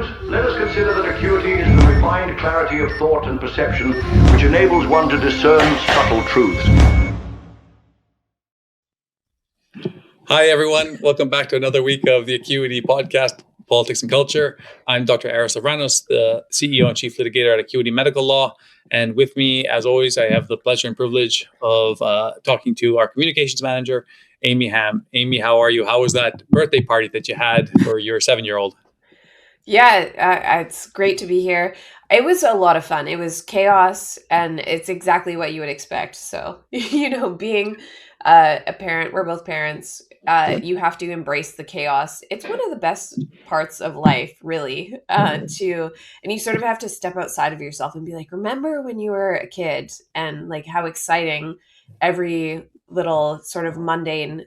friends, let us consider that acuity is the refined clarity of thought and perception which enables one to discern subtle truths. Hi, everyone. Welcome back to another week of the Acuity podcast, Politics and Culture. I'm Dr. Aris Lavranos, the CEO and Chief Litigator at Acuity Medical Law. And with me, as always, I have the pleasure and privilege of talking to our communications manager, Amy Hamm. Amy, how are you? How was that birthday party that you had for your 7-year-old? Yeah, it's great to be here. It was a lot of fun. It was chaos, and it's exactly what you would expect. So, being a parent, we're both parents, you have to embrace the chaos. It's one of the best parts of life, really, and you sort of have to step outside of yourself and be like, remember when you were a kid and like how exciting every little sort of mundane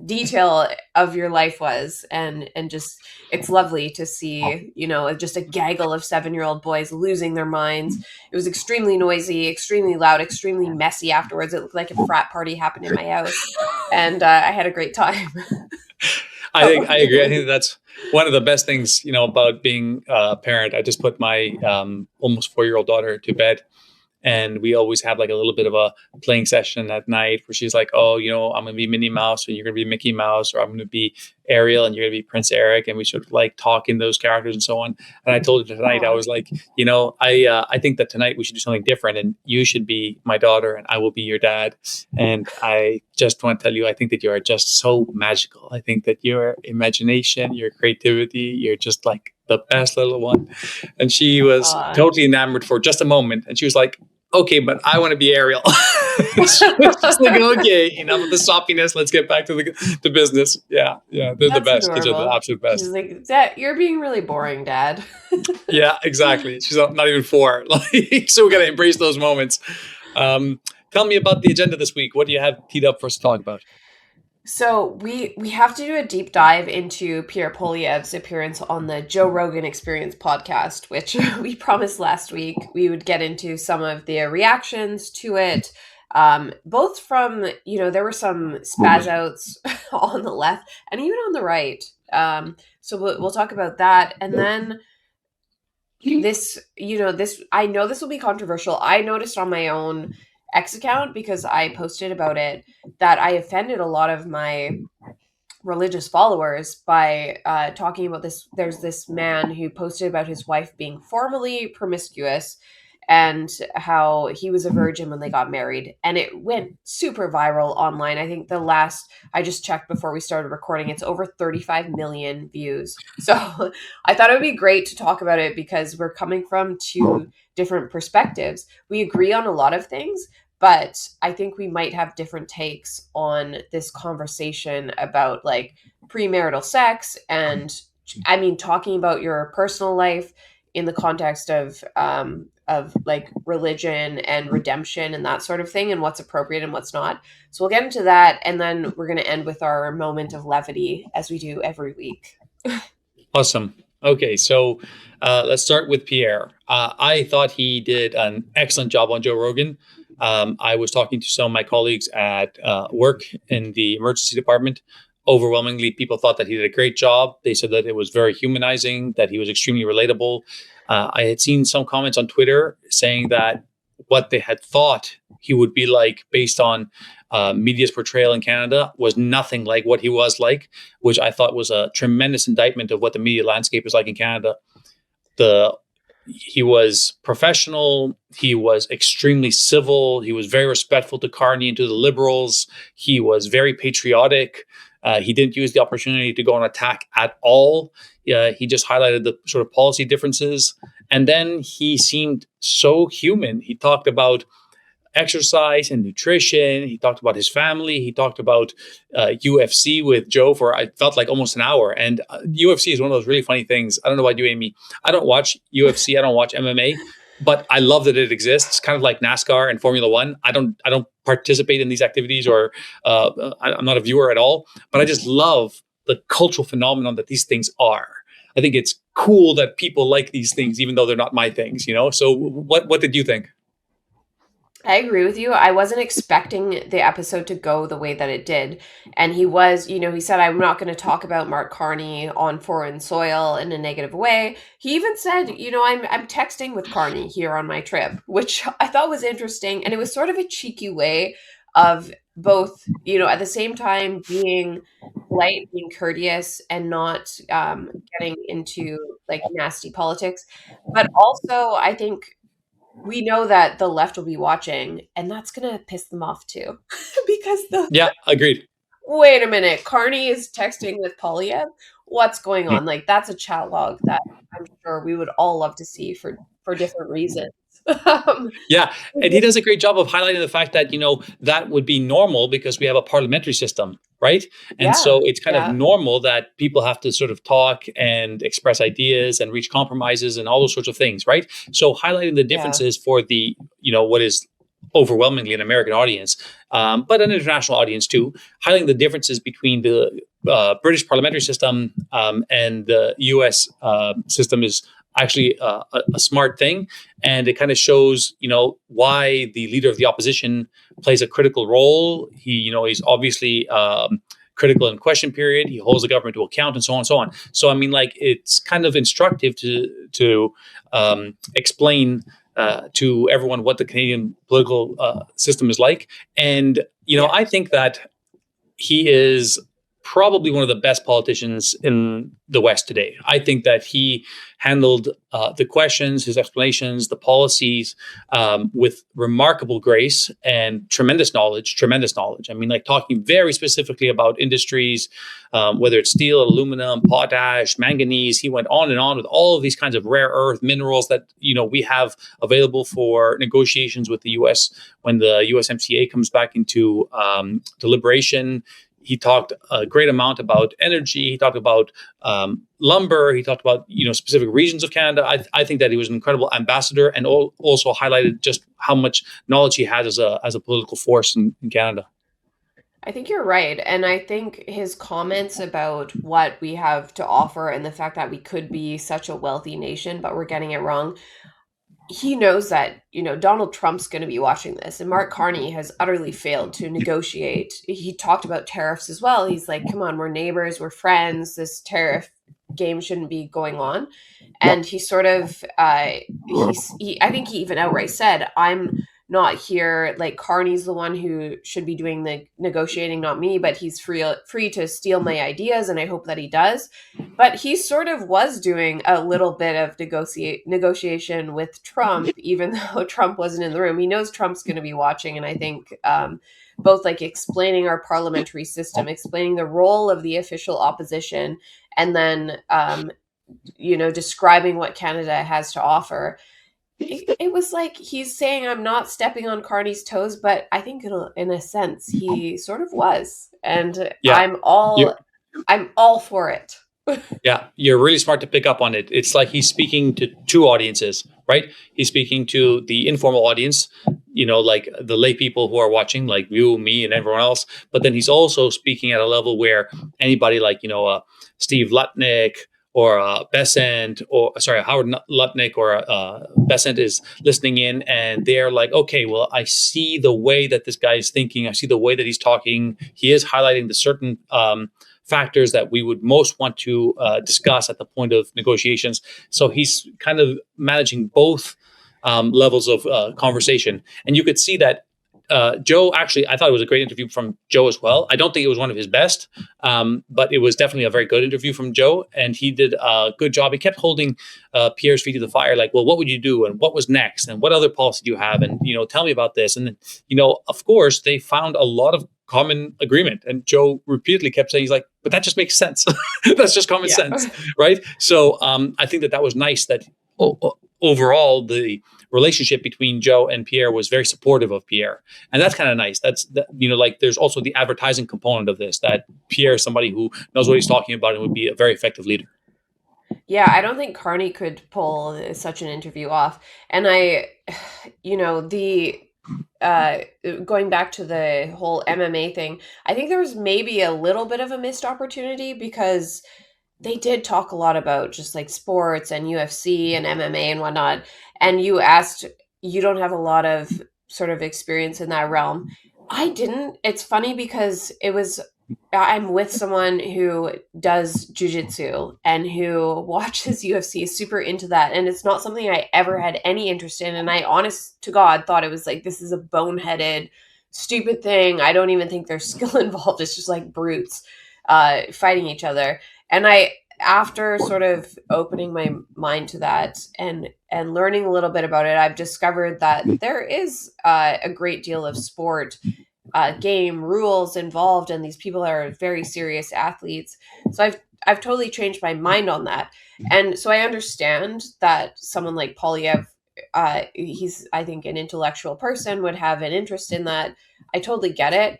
detail of your life was, and just it's lovely to see just a gaggle of 7-year-old boys losing their minds. It was extremely noisy, extremely loud, extremely messy afterwards. It looked like a frat party happened in my house, and I had a great time. I agree. I think that's one of the best things about being a parent. I just put my almost 4-year-old daughter to bed, and we always have like a little bit of a playing session at night where she's like, oh, I'm going to be Minnie Mouse and you're going to be Mickey Mouse, or I'm going to be Ariel and you're going to be Prince Eric. And we sort of like talk in those characters and so on. And I told her tonight, I was like, I think that tonight we should do something different, and you should be my daughter and I will be your dad. And I just want to tell you, I think that you are just so magical. I think that your imagination, your creativity, you're just like the best little one. And she was totally enamored for just a moment. And she was like, okay, but I want to be Ariel. It's just like, okay, enough of the soppiness. Let's get back to the business. Yeah, they're the best. Kids are the absolute best. She's like, Dad, you're being really boring, Dad. Yeah, exactly. She's not even 4. So we got to embrace those moments. Tell me about the agenda this week. What do you have teed up for us to talk about? So we have to do a deep dive into Pierre Poilievre's appearance on the Joe Rogan Experience podcast, which we promised last week we would get into some of the reactions to it, both from, there were some spaz outs on the left and even on the right. So we'll talk about that. And then this, I know this will be controversial. I noticed on my own X account, because I posted about it, that I offended a lot of my religious followers by talking about this. There's this man who posted about his wife being formerly promiscuous and how he was a virgin when they got married. And it went super viral online. I think I just checked before we started recording, it's over 35 million views. So I thought it would be great to talk about it because we're coming from two different perspectives. We agree on a lot of things, but I think we might have different takes on this conversation about like premarital sex and, talking about your personal life in the context of like religion and redemption and that sort of thing, and what's appropriate and what's not. So we'll get into that, and then we're going to end with our moment of levity as we do every week. Awesome. Okay, so let's start with Pierre. I thought he did an excellent job on Joe Rogan. I was talking to some of my colleagues at work in the emergency department. Overwhelmingly, people thought that he did a great job. They said that it was very humanizing, that he was extremely relatable. I had seen some comments on Twitter saying that what they had thought he would be like based on media's portrayal in Canada was nothing like what he was like, which I thought was a tremendous indictment of what the media landscape is like in Canada. He was professional. He was extremely civil. He was very respectful to Carney and to the Liberals. He was very patriotic. He didn't use the opportunity to go on attack at all. He just highlighted the sort of policy differences. And then he seemed so human. He talked about exercise and nutrition. He talked about his family. He talked about UFC with Joe for, I felt like, almost an hour. And UFC is one of those really funny things. I don't know about you, Amy. I don't watch UFC. I don't watch MMA. But I love that it exists, kind of like NASCAR and Formula One. I don't participate in these activities, or I'm not a viewer at all. But I just love the cultural phenomenon that these things are. I think it's cool that people like these things, even though they're not my things. So what did you think? I agree with you. I wasn't expecting the episode to go the way that it did. And he was, he said, I'm not going to talk about Mark Carney on foreign soil in a negative way. He even said, I'm texting with Carney here on my trip, which I thought was interesting. And it was sort of a cheeky way of both, at the same time being polite, being courteous, and not getting into like nasty politics. But also, I think we know that the left will be watching, and that's gonna piss them off too. Because Yeah, agreed. wait a minute, Carney is texting with Polyev. What's going on? Like that's a chat log that I'm sure we would all love to see for different reasons. um, Yeah, and he does a great job of highlighting the fact that that would be normal because we have a parliamentary system, right? And yeah, so it's kind of yeah, normal that people have to sort of talk and express ideas and reach compromises and all those sorts of things, right? So highlighting the yeah, differences for the what is overwhelmingly an American audience, but an international audience too, highlighting the differences between the British parliamentary system and the U.S. System is actually a smart thing, and it kind of shows why the leader of the opposition plays a critical role. He's obviously critical in question period. He holds the government to account, and so on and so on. So I mean, like, it's kind of instructive to explain to everyone what the Canadian political system is like. And yeah. I think that he is probably one of the best politicians in the West today. I think that he handled the questions, his explanations, the policies with remarkable grace and tremendous knowledge. Tremendous knowledge. I mean, like, talking very specifically about industries, whether it's steel, aluminum, potash, manganese. He went on and on with all of these kinds of rare earth minerals that we have available for negotiations with the U.S. when the USMCA comes back into deliberation. He talked a great amount about energy. He talked about lumber. He talked about specific regions of Canada. I think that he was an incredible ambassador, and also highlighted just how much knowledge he has as a political force in Canada. I think you're right. And I think his comments about what we have to offer and the fact that we could be such a wealthy nation, but we're getting it wrong. He knows that, Donald Trump's going to be watching this, and Mark Carney has utterly failed to negotiate. He talked about tariffs as well. He's like, come on, we're neighbors, we're friends. This tariff game shouldn't be going on. And he sort of, I think he even outright said, I'm not here, like Carney's the one who should be doing the negotiating, not me, but he's free to steal my ideas, and I hope that he does. But he sort of was doing a little bit of negotiation with Trump, even though Trump wasn't in the room. He knows Trump's going to be watching, and I think both like explaining our parliamentary system, explaining the role of the official opposition, and then describing what Canada has to offer. It was like he's saying, I'm not stepping on Carney's toes, but I think in a sense he sort of was, and Yeah, you I'm all for it. Yeah, you're really smart to pick up on it. It's like he's speaking to two audiences, right? He's speaking to the informal audience, like the lay people who are watching, like you, me, and everyone else. But then he's also speaking at a level where anybody like, Steve Lutnick or Besant, or sorry, Howard Lutnick or Besant is listening in, and they're like, okay, well, I see the way that this guy is thinking. I see the way that he's talking. He is highlighting the certain factors that we would most want to discuss at the point of negotiations. So he's kind of managing both levels of conversation. And you could see that Joe, actually, I thought it was a great interview from Joe as well. I don't think it was one of his best, but it was definitely a very good interview from Joe. And he did a good job. He kept holding Pierre's feet to the fire, like, well, what would you do? And what was next? And what other policy do you have? And, tell me about this. And, of course, they found a lot of common agreement. And Joe repeatedly kept saying, he's like, but that just makes sense. That's just common sense, right? So I think that was nice that overall the relationship between Joe and Pierre was very supportive of Pierre. And that's kind of nice. Like, there's also the advertising component of this, that Pierre is somebody who knows what he's talking about and would be a very effective leader. Yeah, I don't think Carney could pull such an interview off. And going back to the whole MMA thing, I think there was maybe a little bit of a missed opportunity, because they did talk a lot about just like sports and UFC and MMA and whatnot. And you don't have a lot of sort of experience in that realm. I didn't. It's funny because I'm with someone who does jujitsu and who watches UFC, is super into that. And it's not something I ever had any interest in. And I, honest to God, thought it was like, this is a boneheaded, stupid thing. I don't even think there's skill involved. It's just like brutes fighting each other. And after sort of opening my mind to that and learning a little bit about it, I've discovered that there is a great deal of sport, game rules involved, and these people are very serious athletes. So I've totally changed my mind on that, and so I understand that someone like Poilievre, he's, I think, an intellectual person, would have an interest in that. I totally get it.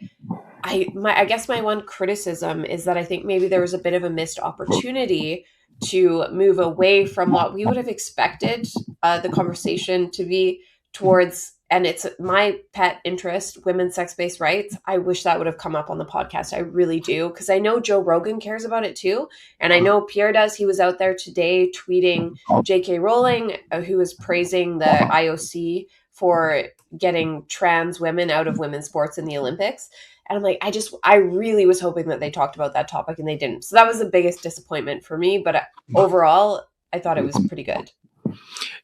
I guess my one criticism is that I think maybe there was a bit of a missed opportunity to move away from what we would have expected the conversation to be towards. And it's my pet interest, women's sex-based rights. I wish that would have come up on the podcast. I really do. Because I know Joe Rogan cares about it too. And I know Pierre does. He was out there today tweeting J.K. Rowling, who was praising the IOC for getting trans women out of women's sports in the Olympics. And I'm like, I really was hoping that they talked about that topic, and they didn't. So that was the biggest disappointment for me. But overall, I thought it was pretty good.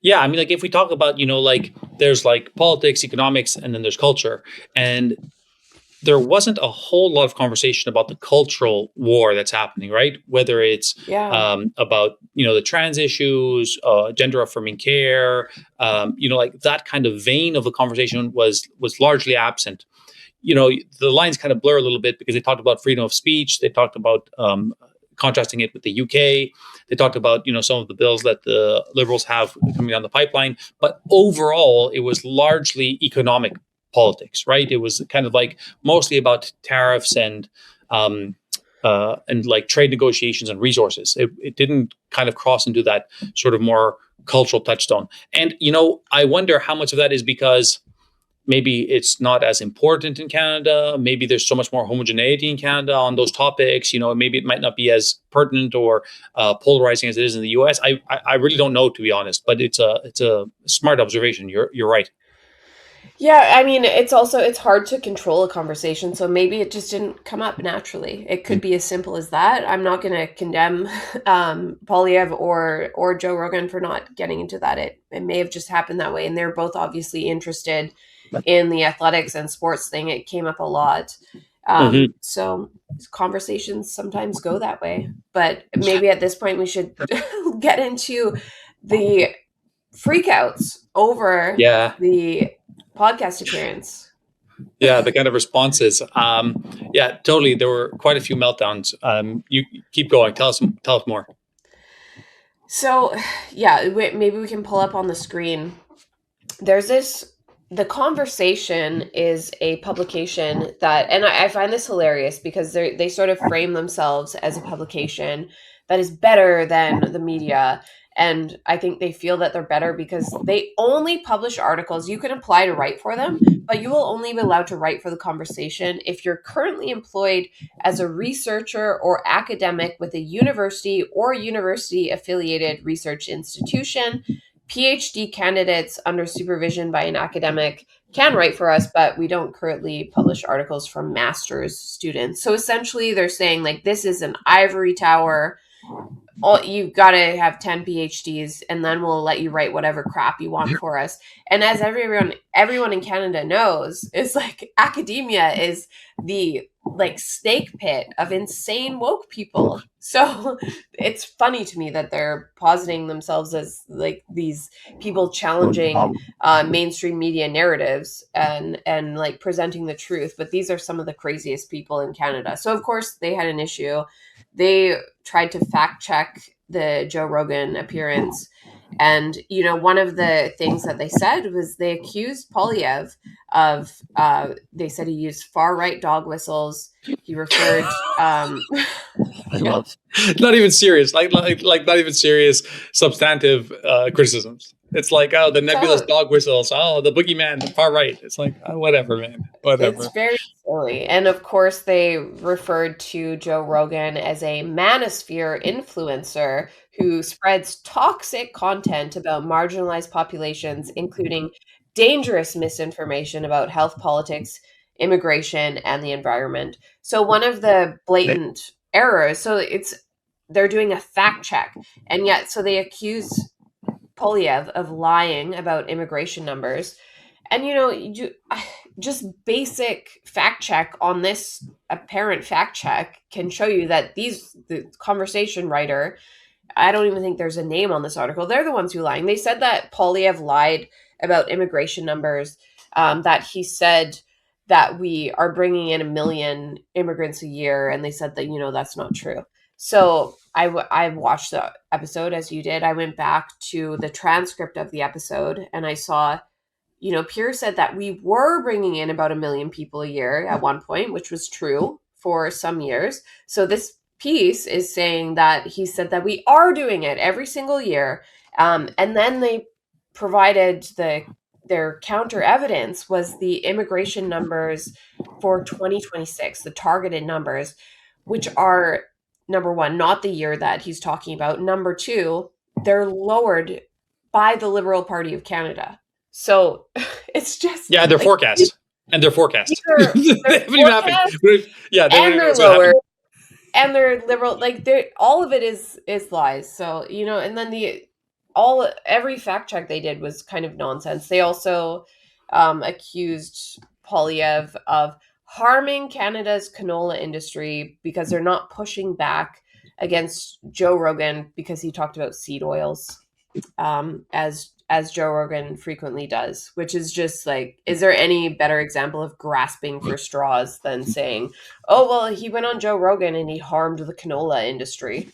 Yeah, I mean, like, if we talk about, like, there's like politics, economics, and then there's culture. And there wasn't a whole lot of conversation about the cultural war that's happening, right? Whether it's about, the trans issues, gender affirming care, like that kind of vein of the conversation was largely absent. The lines kind of blur a little bit because they talked about freedom of speech. They talked about contrasting it with the UK. They talked about, some of the bills that the Liberals have coming down the pipeline. But overall, it was largely economic politics, right? It was kind of like mostly about tariffs and like trade negotiations and resources. It didn't kind of cross into that sort of more cultural touchstone. And, I wonder how much of that is because maybe it's not as important in Canada. Maybe there's so much more homogeneity in Canada on those topics. Maybe it might not be as pertinent or polarizing as it is in the US. I really don't know, to be honest, but it's a smart observation. You're right. Yeah, I mean, it's hard to control a conversation, so maybe it just didn't come up naturally. It could be as simple as that. I'm not going to condemn Poilievre or Joe Rogan for not getting into that. It may have just happened that way, and they're both obviously interested in the athletics and sports thing. It came up a lot. So conversations sometimes go that way. But maybe at this point we should get into the freakouts over the podcast appearance. Yeah, the kind of responses. Yeah, totally. There were quite a few meltdowns. You keep going. Tell us more. So, yeah, maybe we can pull up on the screen. The Conversation is a publication that, and I find this hilarious because they sort of frame themselves as a publication that is better than the media. And I think they feel that they're better because they only publish articles. You can apply to write for them, but you will only be allowed to write for The Conversation if you're currently employed as a researcher or academic with a university or university-affiliated research institution. PhD candidates under supervision by an academic can write for us, but we don't currently publish articles from master's students. So essentially they're saying, like, this is an ivory tower. You've got to have 10 PhDs and then we'll let you write whatever crap you want for us. And as everyone in Canada knows, it's like academia is the like snake pit of insane woke people. So it's funny to me that they're positing themselves as like these people challenging mainstream media narratives and like presenting the truth. But these are some of the craziest people in Canada. So of course they had an issue. They tried to fact check the Joe Rogan appearance. And, one of the things that they said was they accused Poilievre of, they said he used far-right dog whistles. He referred, I love, not even serious, like not even serious substantive criticisms. It's like, oh, the nebulous dog whistles. Oh, the boogeyman, the far right. It's like, whatever, man. Whatever. It's very silly. And of course, they referred to Joe Rogan as a manosphere influencer who spreads toxic content about marginalized populations, including dangerous misinformation about health, politics, immigration, and the environment. So one of the blatant errors, they're doing a fact check, and yet so they accuse Poilievre of lying about immigration numbers. And just basic fact check on this apparent fact check can show you that the conversation writer, I don't even think there's a name on this article. They're the ones who lying. They said that Poilievre lied about immigration numbers, that he said that we are bringing in 1 million immigrants a year. And they said that, that's not true. So I watched the episode as you did. I went back to the transcript of the episode and I saw, Pierre said that we were bringing in about 1 million people a year at one point, which was true for some years. So this piece is saying that he said that we are doing it every single year. And then they provided their counter evidence was the immigration numbers for 2026, the targeted numbers, which are, number one, not the year that he's talking about. Number two, they're lowered by the Liberal Party of Canada. So it's just their forecast and their forecast. They haven't even happened. Yeah, they're lower, and they're liberal. Like all of it is lies. So and then every fact check they did was kind of nonsense. They also accused Poilievre of harming Canada's canola industry because they're not pushing back against Joe Rogan because he talked about seed oils, as Joe Rogan frequently does, which is just like, is there any better example of grasping for straws than saying, oh, well, he went on Joe Rogan and he harmed the canola industry?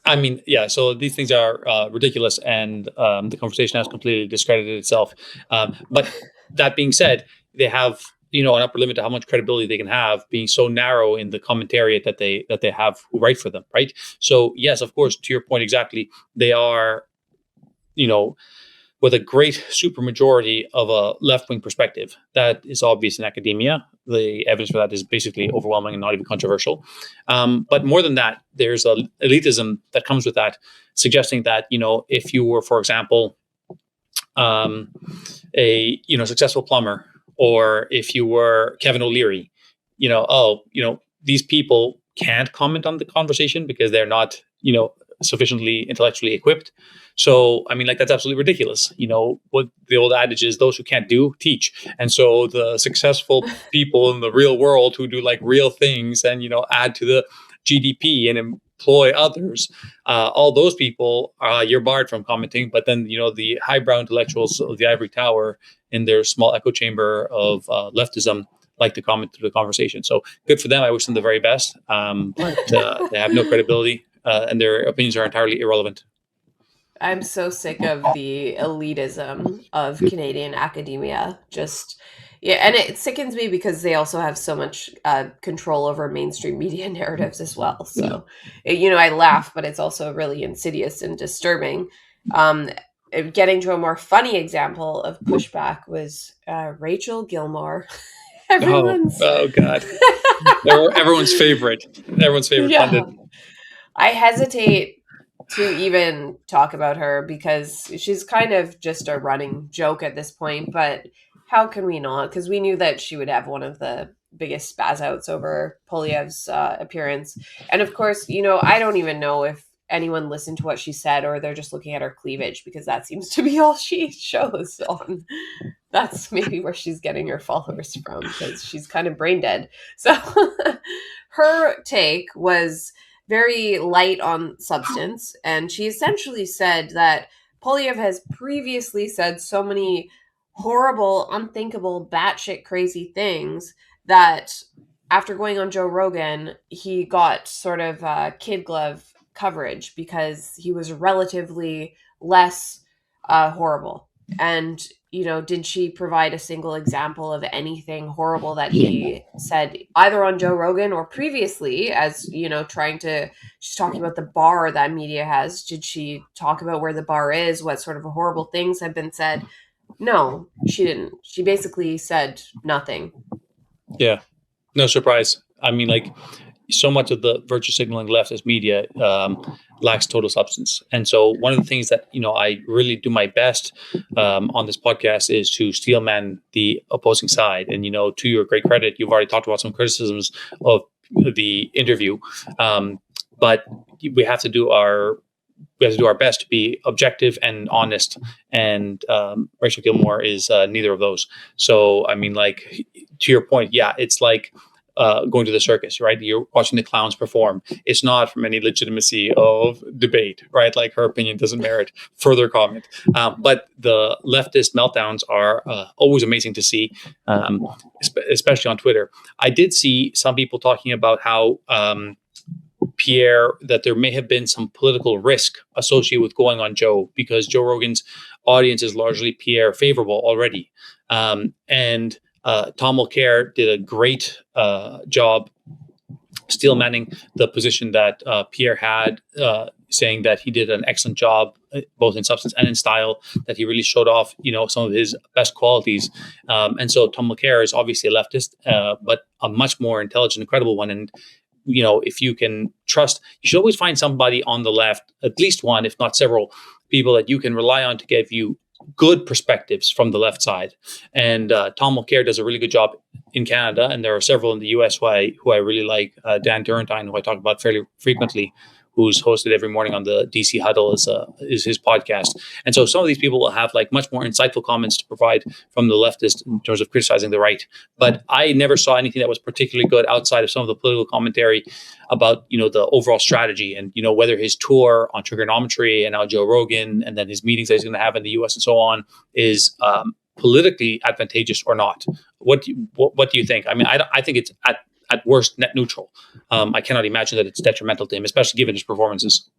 I mean, yeah, so these things are ridiculous, and the conversation has completely discredited itself. But that being said, they have an upper limit to how much credibility they can have, being so narrow in the commentariat that they have who write for them, right? So yes, of course, to your point exactly, they are, with a great supermajority of a left-wing perspective. That is obvious in academia. The evidence for that is basically overwhelming and not even controversial. But more than that, there's a elitism that comes with that, suggesting that, if you were, for example, a successful plumber, or if you were Kevin O'Leary, these people can't comment on the conversation because they're not, sufficiently intellectually equipped. So, I mean, that's absolutely ridiculous. What the old adage is, those who can't do, teach. And so the successful people in the real world who do real things and, add to the GDP and employ others, all those people, you're barred from commenting. But then, the highbrow intellectuals of the ivory tower in their small echo chamber of leftism like to comment through the conversation. So good for them. I wish them the very best. But they have no credibility. And their opinions are entirely irrelevant. I'm so sick of the elitism of Canadian academia. And it sickens me because they also have so much control over mainstream media narratives as well. So, I laugh, but it's also really insidious and disturbing. Getting to a more funny example of pushback was Rachel Gilmore. Oh God. Everyone's favorite. Yeah. Pundit. I hesitate to even talk about her because she's kind of just a running joke at this point, but how can we not? Because we knew that she would have one of the biggest spaz outs over Poilievre's appearance. And of course, I don't even know if anyone listened to what she said or they're just looking at her cleavage because that seems to be all she shows on. That's maybe where she's getting her followers from because she's kind of brain dead. So her take was very light on substance. And she essentially said that Poilievre has previously said so many horrible, unthinkable, batshit crazy things that after going on Joe Rogan, he got sort of kid glove coverage because he was relatively less horrible. And, did she provide a single example of anything horrible that he said either on Joe Rogan or previously as, she's talking about the bar that media has. Did she talk about where the bar is? What sort of horrible things have been said? No, she didn't. She basically said nothing. Yeah. No surprise. I mean, so much of the virtue signaling leftist media lacks total substance. And so one of the things that, I really do my best on this podcast is to steelman the opposing side. And, to your great credit, you've already talked about some criticisms of the interview. But we have to do our best to be objective and honest. And Rachel Gilmore is neither of those. So, I mean, like, to your point, yeah, it's like going to the circus, right? You're watching the clowns perform. It's not from any legitimacy of debate, right? Like, her opinion doesn't merit further comment. But the leftist meltdowns are always amazing to see, especially on Twitter. I did see some people talking about how Pierre, that there may have been some political risk associated with going on Joe, because Joe Rogan's audience is largely Pierre favorable already. And Tom Mulcair did a great job steelmanning the position that Pierre had, saying that he did an excellent job both in substance and in style, that he really showed off, some of his best qualities. And so Tom Mulcair is obviously a leftist, but a much more intelligent and credible one. And if you can trust, you should always find somebody on the left, at least one, if not several people that you can rely on to give you good perspectives from the left side. And Tom Mulcair does a really good job in Canada, and there are several in the US who I really like. Dan Durantine, who I talk about fairly frequently, who's hosted every morning on the DC Huddle, is his podcast. And so some of these people will have like much more insightful comments to provide from the leftist in terms of criticizing the right. But I never saw anything that was particularly good outside of some of the political commentary about, the overall strategy and, whether his tour on trigonometry and now Joe Rogan and then his meetings that he's going to have in the US and so on is politically advantageous or not. What do you think? I mean, I think it's at worst net neutral. I cannot imagine that it's detrimental to him, especially given his performances.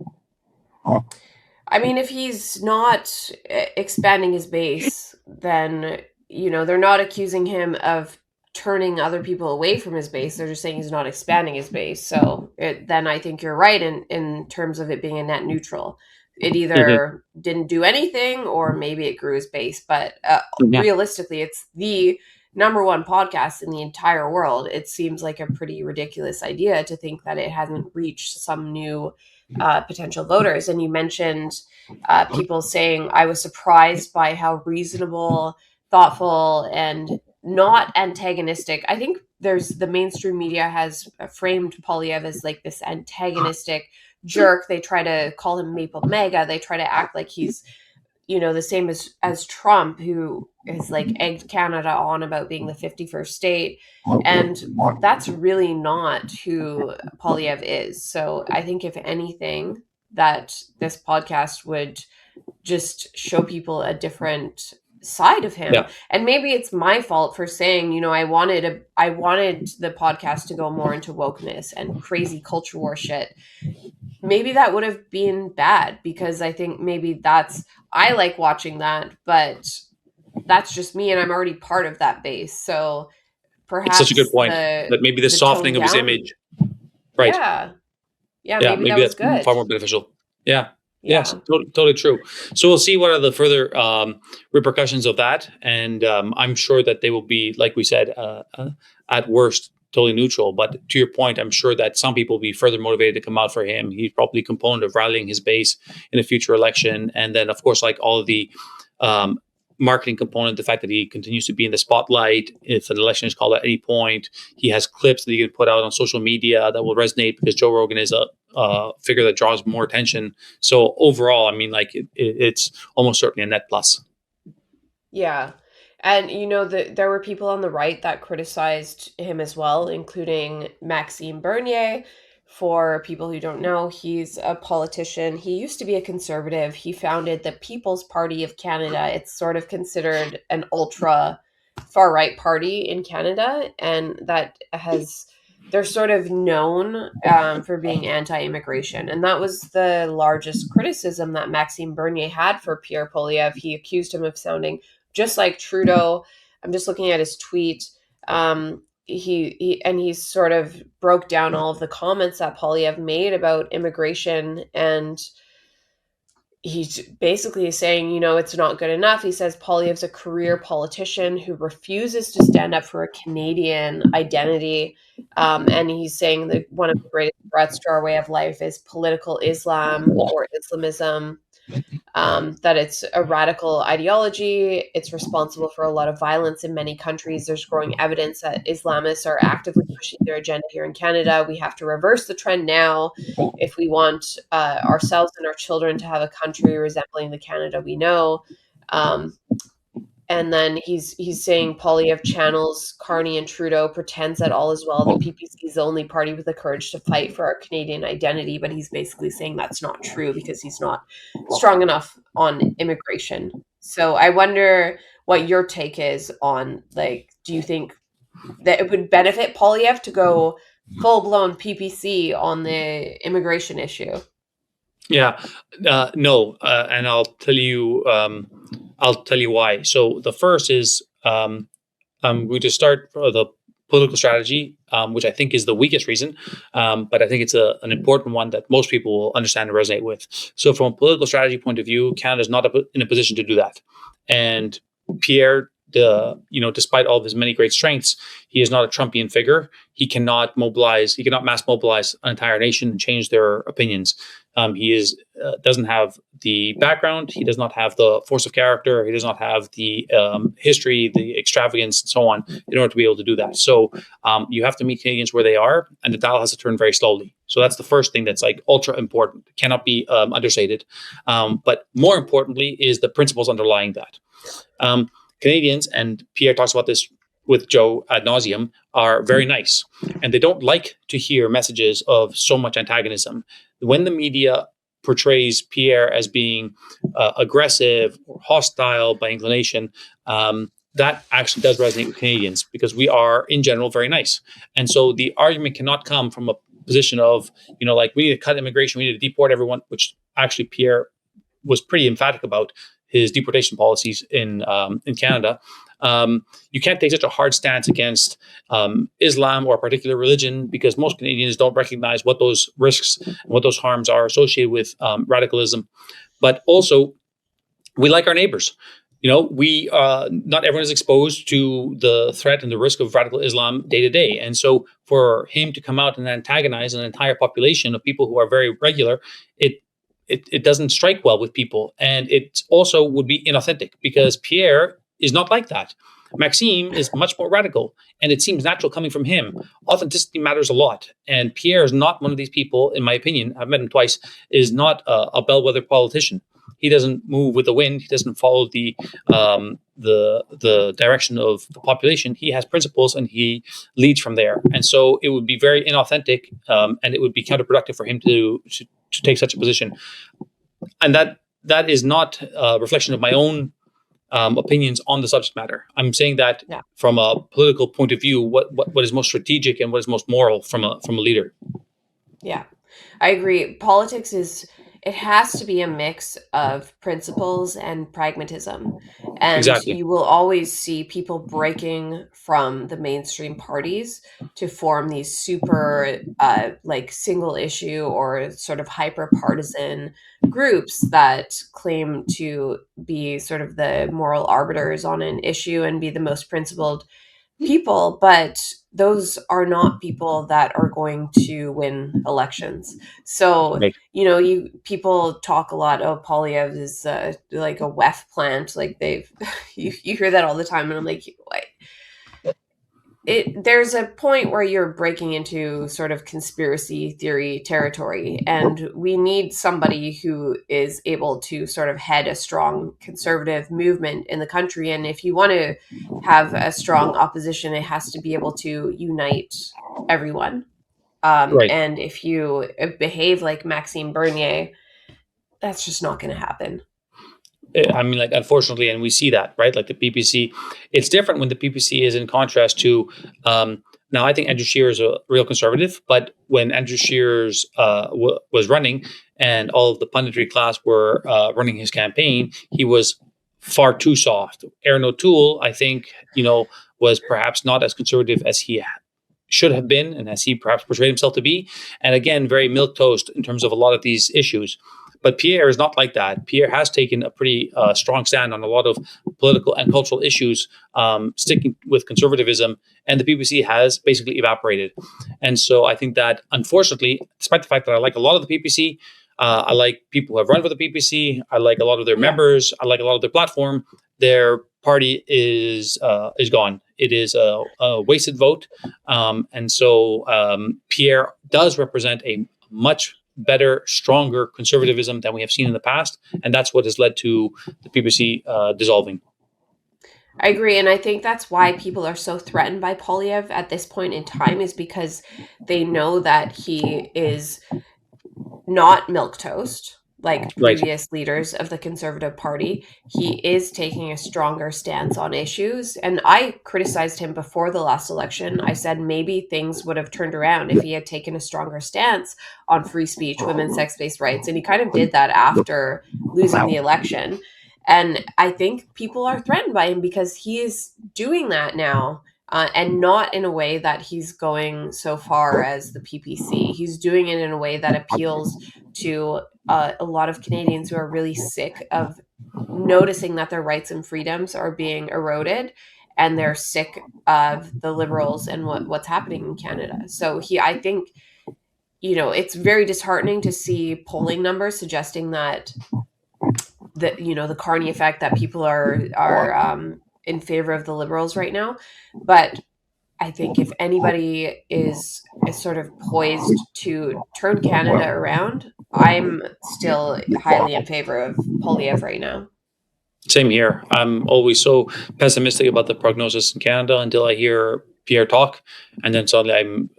I mean, if he's not expanding his base, then, they're not accusing him of turning other people away from his base. They're just saying he's not expanding his base. So then I think you're right in terms of it being a net neutral. It either didn't do anything or maybe it grew his base. But realistically, it's the number one podcast in the entire world. It seems like a pretty ridiculous idea to think that it hasn't reached some new potential voters. And you mentioned people saying, I was surprised by how reasonable, thoughtful, and not antagonistic. I think the mainstream media has framed Poilievre as like this antagonistic jerk. They try to call him Maple Mega. They try to act like he's, the same as Trump, who is like egged Canada on about being the 51st state. And that's really not who Poilievre is. So I think if anything, that this podcast would just show people a different side of him. Yeah. And maybe it's my fault for saying, I wanted the podcast to go more into wokeness and crazy culture war shit. Maybe that would have been bad, because I think maybe I like watching that, but that's just me and I'm already part of that base. So perhaps it's such a good point that maybe the softening of his image. Right. Yeah. Maybe that was good. Far more beneficial. Yeah. Yes, totally true. So we'll see what are the further repercussions of that. And I'm sure that they will be, like we said, at worst, totally neutral. But to your point, I'm sure that some people will be further motivated to come out for him. He's probably a component of rallying his base in a future election. And then, of course, like all of the marketing component, the fact that he continues to be in the spotlight. If an election is called at any point, he has clips that he can put out on social media that will resonate, because Joe Rogan is a figure that draws more attention. So overall, I mean, like it's almost certainly a net plus. Yeah. And, there were people on the right that criticized him as well, including Maxime Bernier. For people who don't know, he's a politician. He used to be a conservative. He founded the People's Party of Canada. It's sort of considered an ultra far right party in Canada. And they're sort of known for being anti-immigration. And that was the largest criticism that Maxime Bernier had for Pierre Poilievre. He accused him of sounding just like Trudeau. I'm just looking at his tweet. He sort of broke down all of the comments that Poilievre made about immigration, and he's basically saying, you know, it's not good enough. He says Poilievre's a career politician who refuses to stand up for a Canadian identity. And he's saying that one of the greatest threats to our way of life is political Islam or Islamism. That it's a radical ideology. It's responsible for a lot of violence in many countries. There's growing evidence that Islamists are actively pushing their agenda here in Canada. We have to reverse the trend now if we want ourselves and our children to have a country resembling the Canada we know. And then he's saying Poilievre channels Carney and Trudeau, pretends that all is well. The PPC is the only party with the courage to fight for our Canadian identity, but he's basically saying that's not true because he's not strong enough on immigration. So I wonder what your take is on, like, do you think that it would benefit Poilievre to go full-blown PPC on the immigration issue? Yeah, no, and I'll tell you why. So the first is we just start the political strategy, which I think is the weakest reason, but I think it's an important one that most people will understand and resonate with. So from a political strategy point of view, Canada is not in a position to do that, and Pierre, despite all of his many great strengths, he is not a Trumpian figure. He cannot mass mobilize an entire nation and change their opinions. He doesn't have the background. He does not have the force of character. He does not have the history, the extravagance, and so on, in order to be able to do that. So you have to meet Canadians where they are, and the dial has to turn very slowly. So that's the first thing that's like ultra important. It cannot be understated. But more importantly is the principles underlying that. Canadians, and Pierre talks about this with Joe ad nauseum, are very nice, and they don't like to hear messages of so much antagonism. When the media portrays Pierre as being aggressive or hostile by inclination, that actually does resonate with Canadians because we are, in general, very nice. And so the argument cannot come from a position of, like, we need to cut immigration, we need to deport everyone, which actually Pierre was pretty emphatic about his deportation policies in Canada. You can't take such a hard stance against Islam or a particular religion because most Canadians don't recognize what those risks and what those harms are associated with radicalism. But also, we like our neighbors. We not everyone is exposed to the threat and the risk of radical Islam day to day. And so for him to come out and antagonize an entire population of people who are very regular, it doesn't strike well with people. And it also would be inauthentic because Pierre is not like that. Maxime is much more radical, and it seems natural coming from him. Authenticity matters a lot. And Pierre is not one of these people, in my opinion, I've met him twice, is not a bellwether politician. He doesn't move with the wind. He doesn't follow the direction of the population. He has principles, and he leads from there. And so it would be very inauthentic, and it would be counterproductive for him to take such a position. And that is not a reflection of my own opinions on the subject matter. I'm saying that from a political point of view, what is most strategic and what is most moral from a leader. Yeah, I agree. Politics it has to be a mix of principles and pragmatism. And Exactly. You will always see people breaking from the mainstream parties to form these super single issue or sort of hyper partisan groups that claim to be sort of the moral arbiters on an issue and be the most principled people, but those are not people that are going to win elections. So, Right. People talk a lot, oh, Poilievre is like a WEF plant. Like you hear that all the time. And I'm like, what? There's a point where you're breaking into sort of conspiracy theory territory, and we need somebody who is able to sort of head a strong conservative movement in the country. And if you want to have a strong opposition, it has to be able to unite everyone. Right. And if you behave like Maxime Bernier, that's just not going to happen. I mean, like, unfortunately, and we see that, right? Like the PPC, it's different when the PPC is in contrast to, now I think Andrew Scheer is a real conservative, but when Andrew Scheer's was running and all of the punditry class were running his campaign, he was far too soft. Aaron O'Toole, I think, was perhaps not as conservative as he should have been and as he perhaps portrayed himself to be. And again, very milquetoast in terms of a lot of these issues. But Pierre is not like that. Pierre has taken a pretty strong stand on a lot of political and cultural issues, sticking with conservatism, and the PPC has basically evaporated. And so I think that, unfortunately, despite the fact that I like a lot of the PPC, I like people who have run for the PPC, I like a lot of their members, I like a lot of their platform, their party is gone. It is a wasted vote. And so Pierre does represent a much better, stronger conservatism than we have seen in the past. And that's what has led to the PPC dissolving. I agree. And I think that's why people are so threatened by Poilievre at this point in time, is because they know that he is not milquetoast like previous leaders of the Conservative Party. He is taking a stronger stance on issues. And I criticized him before the last election. I said maybe things would have turned around if he had taken a stronger stance on free speech, women's sex-based rights. And he kind of did that after losing the election. And I think people are threatened by him because he is doing that now. And not in a way that he's going so far as the PPC. He's doing it in a way that appeals to a lot of Canadians who are really sick of noticing that their rights and freedoms are being eroded, and they're sick of the Liberals and what's happening in Canada. So I think, it's very disheartening to see polling numbers suggesting that the Carney effect, that people are in favor of the Liberals right now. But I think if anybody is sort of poised to turn Canada around, I'm still highly in favor of Poilievre right now. Same here. I'm always so pessimistic about the prognosis in Canada until I hear Pierre talk, and then suddenly I'm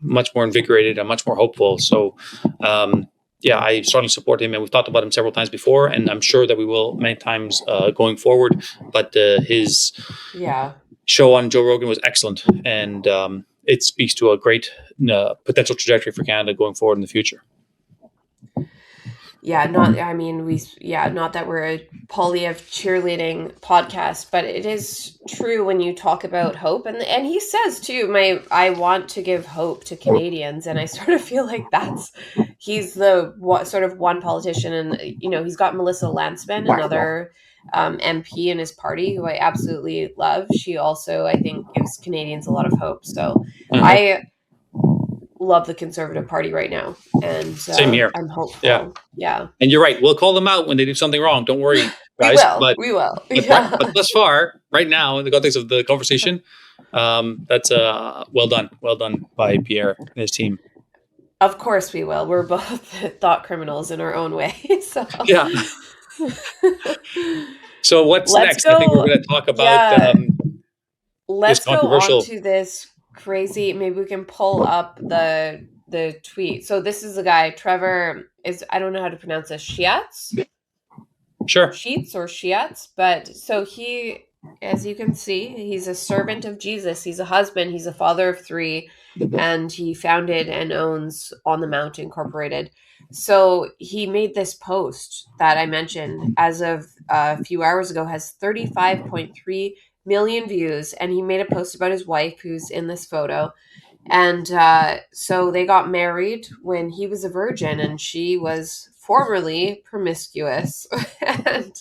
much more invigorated and much more hopeful. So I strongly support him, and we've talked about him several times before, and I'm sure that we will many times going forward. But his show on Joe Rogan was excellent, and it speaks to a great potential trajectory for Canada going forward in the future. Not that we're a Poilievre cheerleading podcast, but it is true when you talk about hope, and he says too, I want to give hope to Canadians, and I sort of feel like he's the sort of one politician, and he's got Melissa Lantsman, another MP in his party, who I absolutely love. She also, I think, gives Canadians a lot of hope. So I love the Conservative Party right now, and same here. I'm hopeful. Yeah. And you're right. We'll call them out when they do something wrong. Don't worry, guys. We will. But thus far, right now, in the context of the conversation, that's well done. Well done by Pierre and his team. Of course we will. We're both thought criminals in our own way. So yeah. So what's next? I think we're going to talk about. Let's go on to this crazy. Maybe we can pull up the tweet. So this is the guy, Trevor, I don't know how to pronounce this, Sheats? Sure. Sheets or Sheats. But so he, as you can see, he's a servant of Jesus. He's a husband. He's a father of 3. And he founded and owns On the Mount Incorporated. So he made this post that I mentioned, as of a few hours ago, has 35.3 million views. And he made a post about his wife, who's in this photo. And so they got married when he was a virgin, and she was formerly promiscuous. And,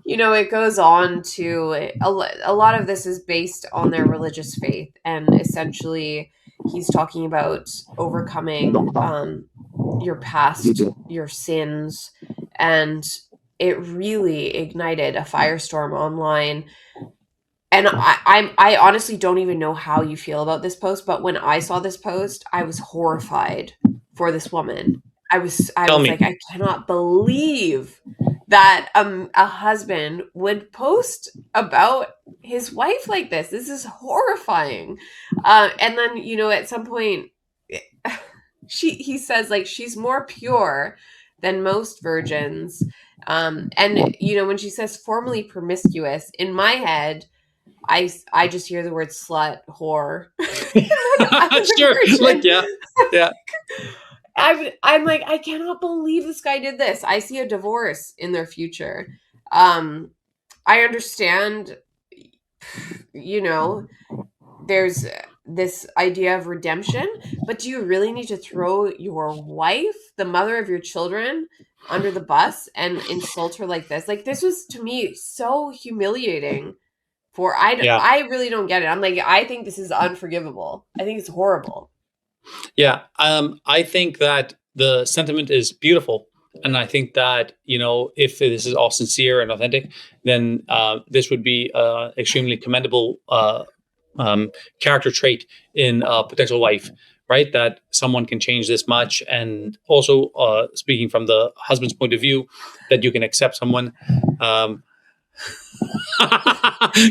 it goes on to, a lot of this is based on their religious faith. And essentially, he's talking about overcoming your past, your sins. And it really ignited a firestorm online. And I honestly don't even know how you feel about this post, but when I saw this post, I was horrified for this woman. I was like, I cannot believe that a husband would post about his wife like this. This is horrifying. And then, at some point, he says, like, she's more pure than most virgins. And, when she says formerly promiscuous, in my head, I just hear the word slut, whore. Sure. Yeah. I'm like, I cannot believe this guy did this. I see a divorce in their future. I understand, there's this idea of redemption, but do you really need to throw your wife, the mother of your children, under the bus and insult her like this? Like, this was to me so humiliating. Yeah. I really don't get it. I'm like, I think this is unforgivable. I think it's horrible. Yeah. I think that the sentiment is beautiful. And I think that, if this is all sincere and authentic, then this would be extremely commendable character trait in a potential wife, right? That someone can change this much. And also, speaking from the husband's point of view, that you can accept someone.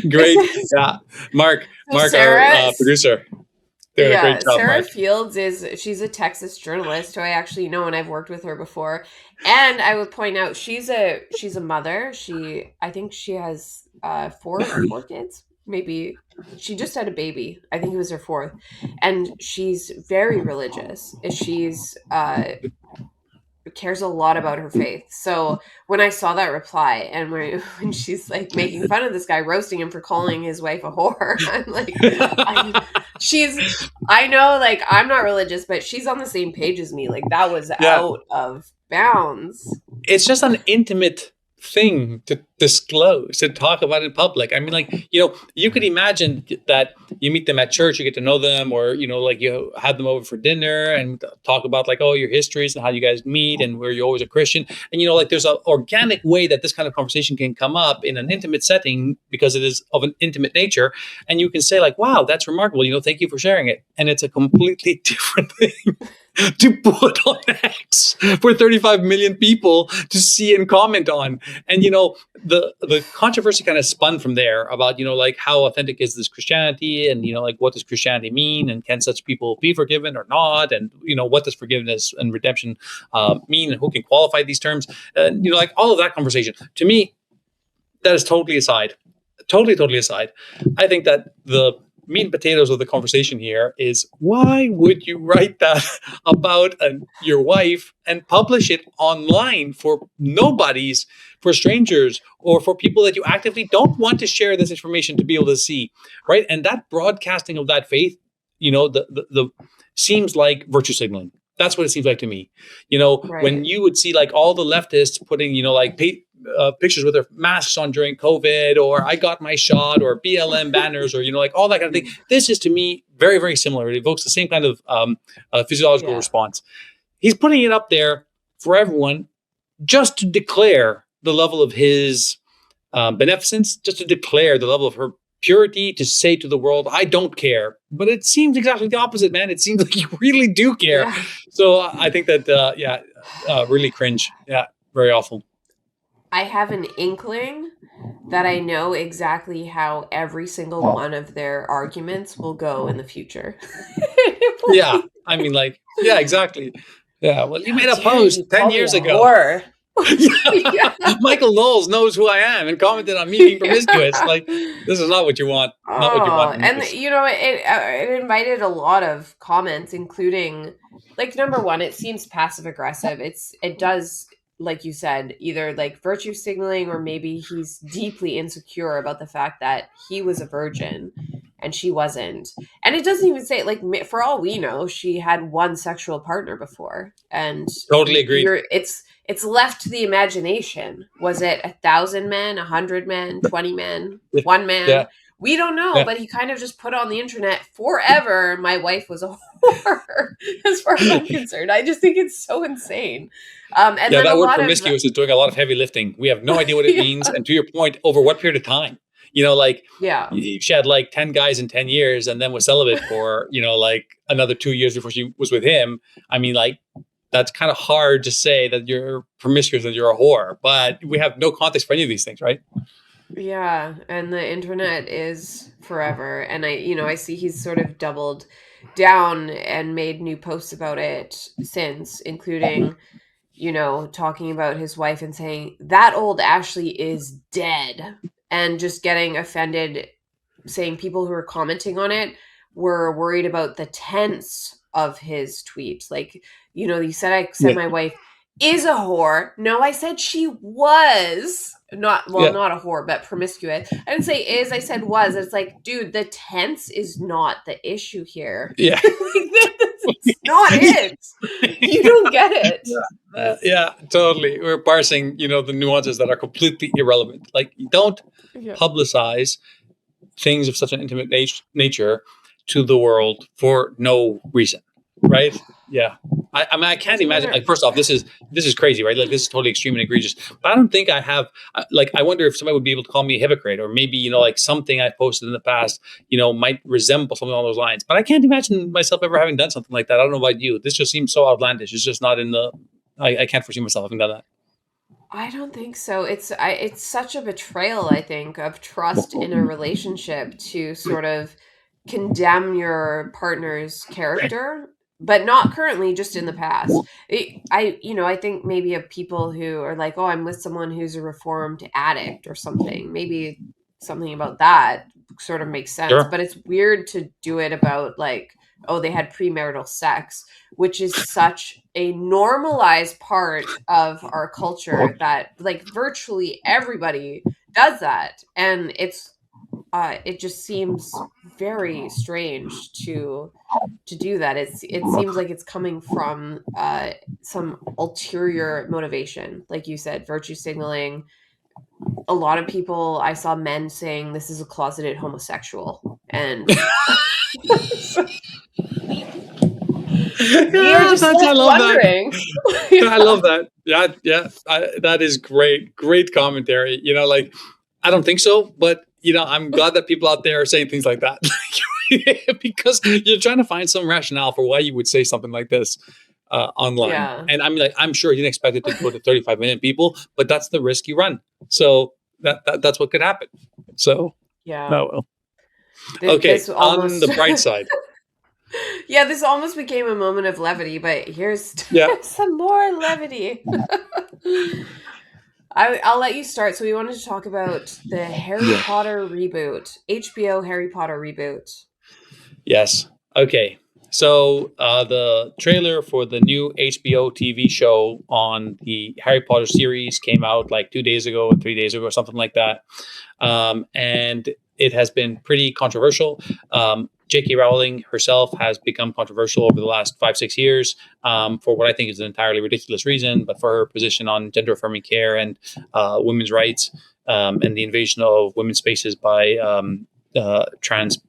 Great. Yeah. Mark, Sarah, our producer. Doing a great job, Sarah Mark. Fields she's a Texas journalist who I actually know, and I've worked with her before. And I would point out she's a mother. I think she has four kids. Maybe she just had a baby. I think it was her fourth. And she's very religious. She's cares a lot about her faith. So when I saw that reply, and when she's like making fun of this guy, roasting him for calling his wife a whore, I'm like, I know, like, I'm not religious, but she's on the same page as me. Like, that was out of bounds. It's just an intimate thing to disclose, to talk about in public. I mean, like, you could imagine that you meet them at church, you get to know them, or, like you have them over for dinner and talk about like, oh, your histories and how you guys meet and where you're always a Christian. And, like there's an organic way that this kind of conversation can come up in an intimate setting because it is of an intimate nature. And you can say like, wow, that's remarkable. Thank you for sharing it. And it's a completely different thing to put on X for 35 million people to see and comment on. And, the controversy kind of spun from there about, like how authentic is this Christianity, and, like what does Christianity mean, and can such people be forgiven or not? And, what does forgiveness and redemption mean, and who can qualify these terms? And, like all of that conversation, to me, that is totally aside. Totally aside. I think that the meat and potatoes of the conversation here is, why would you write that about your wife and publish it online for nobodies, for strangers, or for people that you actively don't want to share this information to be able to see, right? And that broadcasting of that faith, the seems like virtue signaling. That's what it seems like to me. Right. When you would see like all the leftists putting, like pictures with their masks on during COVID, or I got my shot, or BLM banners, or, like all that kind of thing. This is to me very, very similar. It evokes the same kind of physiological response. He's putting it up there for everyone just to declare the level of his beneficence, just to declare the level of her purity, to say to the world, I don't care. But it seems exactly the opposite, man. It seems like you really do care. Yeah. So I think that, really cringe. Yeah, very awful. I have an inkling that I know exactly how every single one of their arguments will go in the future. Yeah, I mean, like, yeah, exactly. Yeah, well, you made a post 10 years ago. Yeah. Michael Knowles knows who I am and commented on me being promiscuous. Like, this is not what you want. Not what you want. And it invited a lot of comments, including, like, number one, it seems passive aggressive. It does, like you said, either like virtue signaling, or maybe he's deeply insecure about the fact that he was a virgin and she wasn't. And it doesn't even say, like, for all we know, she had one sexual partner before. And totally agreed. It's left to the imagination. Was it 1,000 men, 100 men, 20 men, 1 man? Yeah. We don't know, but he kind of just put on the internet forever, my wife was a whore, as far as I'm concerned. I just think it's so insane. And then that word promiscuous is doing a lot of heavy lifting. We have no idea what it means. And to your point, over what period of time? She had like 10 guys in 10 years and then was celibate for, like another 2 years before she was with him. I mean, like, that's kind of hard to say that you're promiscuous and you're a whore, but we have no context for any of these things, right? Yeah, and the internet is forever. And I see he's sort of doubled down and made new posts about it since, including, talking about his wife and saying that old Ashley is dead, and just getting offended, saying people who were commenting on it were worried about the tense of his tweets. Like, you said, my wife is a whore. No, I said she was. not a whore, but promiscuous. I didn't say is, I said was. It's like, dude, the tense is not the issue here. Yeah. It's not it. You don't get it. Yeah, totally. We're parsing, the nuances that are completely irrelevant. Like, don't publicize things of such an intimate nature to the world for no reason, right? Yeah. I mean, I can't imagine. Like, first off, this is crazy, right? Like, this is totally extreme and egregious. But I don't think I have. I wonder if somebody would be able to call me a hypocrite, or maybe like something I posted in the past, might resemble something along those lines. But I can't imagine myself ever having done something like that. I don't know about you. This just seems so outlandish. It's just not in the. I can't foresee myself having done that. I don't think so. It's such a betrayal, I think, of trust in a relationship to sort of condemn your partner's character, but not currently, just in the past. I think maybe of people who are like, oh, I'm with someone who's a reformed addict or something. Maybe something about that sort of makes sense. Sure. But it's weird to do it about like, oh, they had premarital sex, which is such a normalized part of our culture that like virtually everybody does that. And it just seems very strange to do that. It seems like it's coming from some ulterior motivation, like you said, virtue signaling. A lot of people, I saw men saying this is a closeted homosexual, and I love wondering. That. I love that. Yeah. That is great commentary. Like, I don't think so, but I'm glad that people out there are saying things like that. Because you're trying to find some rationale for why you would say something like this online. Yeah. And I'm sure you didn't expect it to go to 35 million people, but that's the risk you run. So that's what could happen. So yeah. Oh well. Okay, on the bright side. Yeah, this almost became a moment of levity, but here's some more levity. I'll let you start. So we wanted to talk about the Harry Potter reboot, HBO Harry Potter reboot. Yes. Okay. So the trailer for the new HBO TV show on the Harry Potter series came out like 2 days ago or 3 days ago or something like that. And it has been pretty controversial. J.K. Rowling herself has become controversial over the last 5-6 years for what I think is an entirely ridiculous reason, but for her position on gender affirming care and women's rights and the invasion of women's spaces by trans